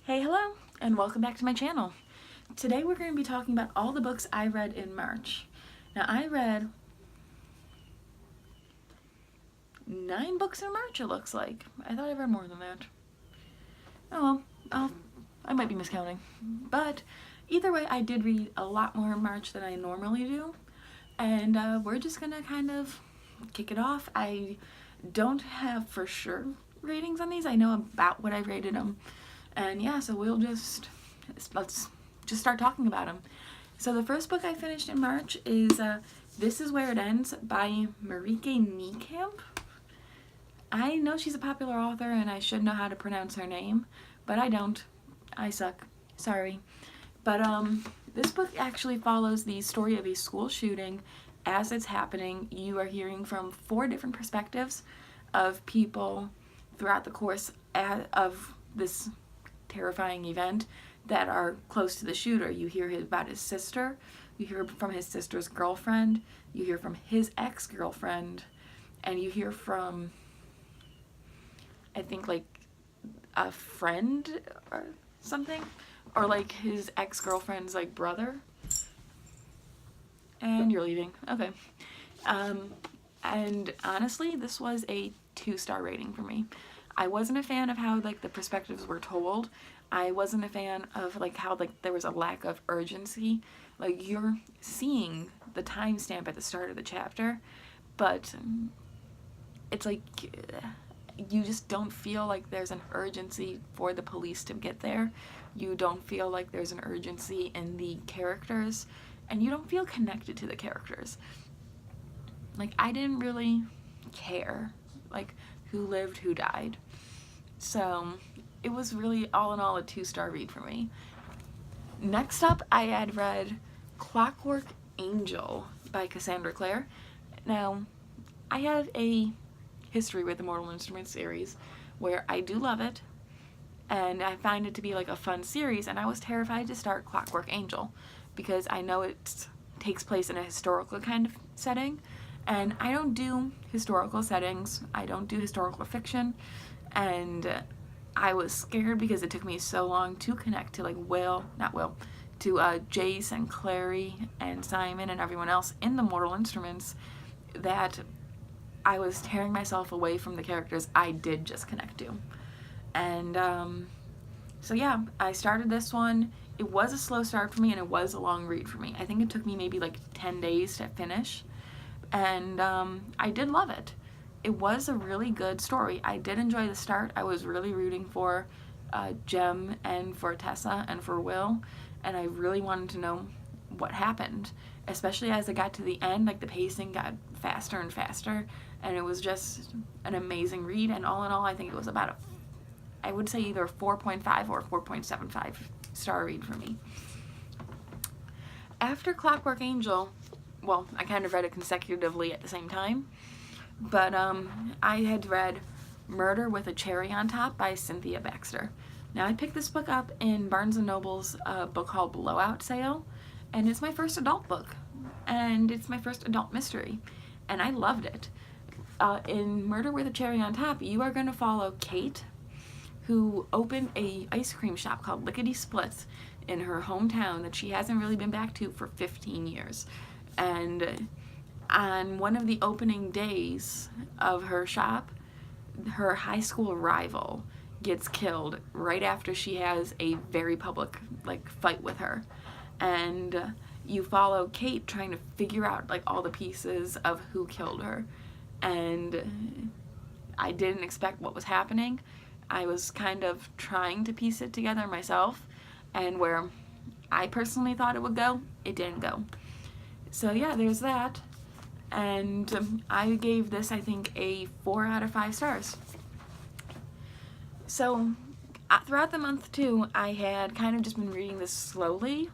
Hey, hello, and welcome back to my channel. Today we're going to be talking about all the books I read in March. Now, I read 9 books in March, it looks like. I thought I read more than that. Oh well, I might be miscounting. But either way, I did read a lot more in March than I normally do. And we're just going to kind of kick it off. I don't have for sure ratings on these. I know about what I rated them. And yeah, so let's just start talking about them. So the first book I finished in March is This Is Where It Ends by Marieke Niekamp. I know she's a popular author and I should know how to pronounce her name, but I don't. I suck. Sorry. But this book actually follows the story of a school shooting as it's happening. You are hearing from 4 different perspectives of people throughout the course of this terrifying event that are close to the shooter. You hear about his sister, you hear from his sister's girlfriend, you hear from his ex-girlfriend, and you hear from, I think, like a friend or something, or like his ex-girlfriend's like brother. And you're leaving. Okay. And honestly, this was a 2-star rating for me. I wasn't a fan of how like the perspectives were told. I wasn't a fan of like how like there was a lack of urgency. Like you're seeing the timestamp at the start of the chapter, but it's like you just don't feel like there's an urgency for the police to get there. You don't feel like there's an urgency in the characters, and you don't feel connected to the characters. Like I didn't really care like who lived, who died. So it was really all in all a 2-star read for me. Next up, I had read Clockwork Angel by Cassandra Clare. Now, I have a history with the Mortal Instruments series where I do love it and I find it to be like a fun series, and I was terrified to start Clockwork Angel because I know it takes place in a historical kind of setting, and I don't do historical settings. I don't do historical fiction, and I was scared because it took me so long to connect to like to Jace and Clary and Simon and everyone else in the Mortal Instruments that I was tearing myself away from the characters I did just connect to. And so yeah, I started this one. It was a slow start for me and it was a long read for me. I think it took me maybe like 10 days to finish. And I did love it. It was a really good story. I did enjoy the start. I was really rooting for Jem and for Tessa and for Will, and I really wanted to know what happened, especially as I got to the end. Like the pacing got faster and faster, and it was just an amazing read. And all in all, I think it was about I would say either 4.5 or 4.75 star read for me. After Clockwork Angel, well, I kind of read it consecutively at the same time, but I had read Murder with a Cherry on Top by Cynthia Baxter. Now, I picked this book up in Barnes & Noble's book called Blowout sale, and it's my first adult book, and it's my first adult mystery, and I loved it. In Murder with a Cherry on Top, you are going to follow Kate, who opened a ice cream shop called Lickety Splits in her hometown that she hasn't really been back to for 15 years. And on one of the opening days of her shop, her high school rival gets killed right after she has a very public like fight with her. And you follow Kate trying to figure out like all the pieces of who killed her. And I didn't expect what was happening. I was kind of trying to piece it together myself, and where I personally thought it would go, it didn't go. So yeah, there's that. And I gave this, I think, a 4 out of 5 stars. So throughout the month too, I had kind of just been reading this slowly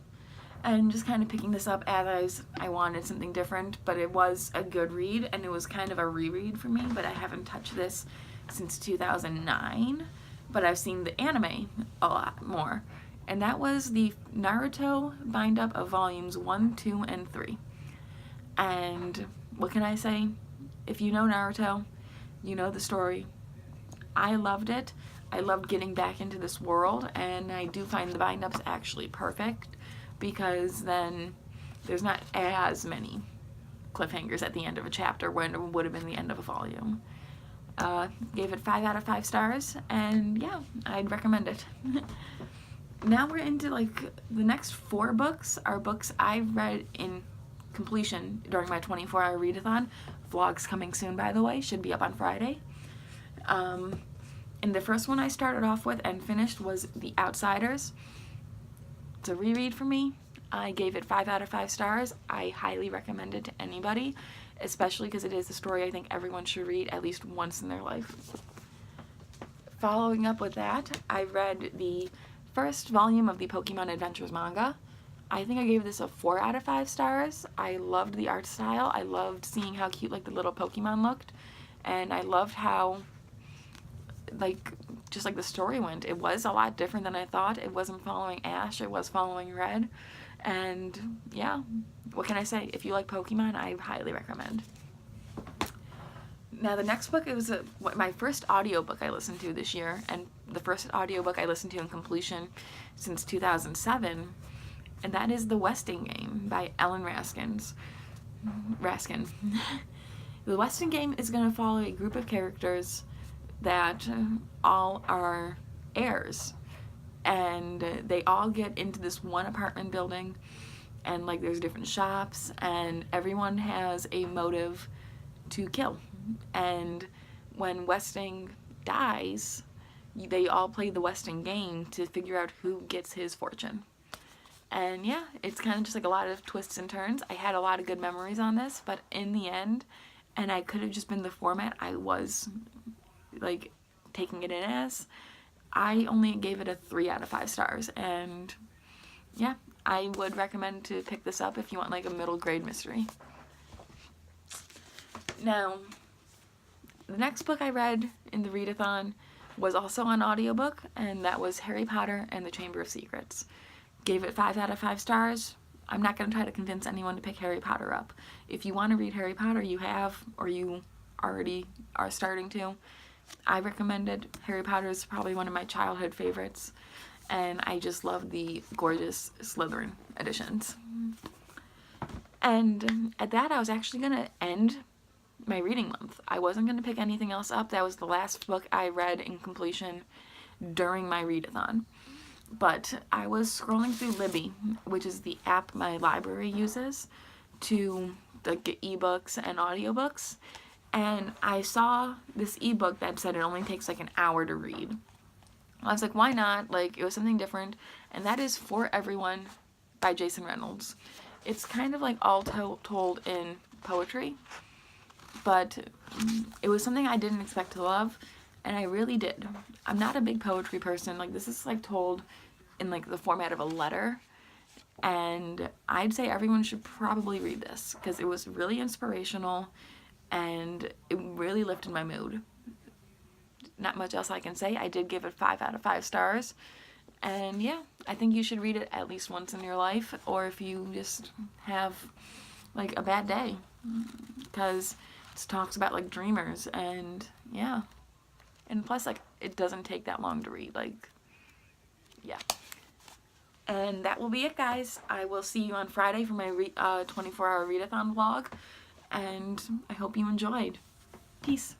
and just kind of picking this up as I wanted something different, but it was a good read and it was kind of a reread for me. But I haven't touched this since 2009, but I've seen the anime a lot more, and that was the Naruto bind-up of volumes 1, 2, and 3. And what can I say? If you know Naruto, you know the story. I loved it. I loved getting back into this world, and I do find the bind-ups actually perfect, because then there's not as many cliffhangers at the end of a chapter when it would have been the end of a volume. Gave it 5 out of 5 stars, and yeah, I'd recommend it. Now we're into like the next 4 books are books I've read in completion during my 24-hour readathon. Vlog's coming soon, by the way, should be up on Friday. And the first one I started off with and finished was The Outsiders. It's a reread for me. I gave it 5 out of 5 stars. I highly recommend it to anybody, especially because it is a story I think everyone should read at least once in their life. Following up with that, I read the first volume of the Pokemon Adventures manga. I think I gave this a 4 out of 5 stars. I loved the art style. I loved seeing how cute like the little Pokemon looked, and I loved how just like the story went. It was a lot different than I thought. It wasn't following Ash, it was following Red. And yeah, what can I say? If you like Pokemon, I highly recommend. Now the next book, it was my first audiobook I listened to this year, and the first audiobook I listened to in completion since 2007, and that is The Westing Game by Ellen Raskin. The Westing Game is going to follow a group of characters that all are heirs, and they all get into this one apartment building, and like there's different shops, and everyone has a motive to kill. And when Westing dies, they all play the Westing game to figure out who gets his fortune. And yeah, it's kind of just like a lot of twists and turns. I had a lot of good memories on this, but in the end, and I could have just been the format I was like taking it in as, I only gave it a 3 out of 5 stars. And yeah, I would recommend to pick this up if you want like a middle grade mystery. Now, the next book I read in the readathon was also on audiobook, and that was Harry Potter and the Chamber of Secrets. Gave it 5 out of 5 stars. I'm not going to try to convince anyone to pick Harry Potter up. If you want to read Harry Potter, you have, or you already are starting to, I recommend it. Harry Potter is probably one of my childhood favorites, and I just love the gorgeous Slytherin editions. And at that, I was actually going to end my reading month. I wasn't going to pick anything else up. That was the last book I read in completion during my readathon. But I was scrolling through Libby, which is the app my library uses to get ebooks and audiobooks, and I saw this ebook that said it only takes like an hour to read. I was like, why not? Like, it was something different, and that is For Everyone by Jason Reynolds. It's kind of like all told in poetry, but it was something I didn't expect to love, and I really did. I'm not a big poetry person. Like, this is like told in like the format of a letter, and I'd say everyone should probably read this because it was really inspirational and it really lifted my mood. Not much else I can say. I did give it 5 out of 5 stars, and yeah, I think you should read it at least once in your life, or if you just have like a bad day, because it talks about like dreamers, and yeah, and plus like it doesn't take that long to read, like, yeah. And that will be it, guys. I will see you on Friday for my 24-hour readathon vlog, and I hope you enjoyed. Peace.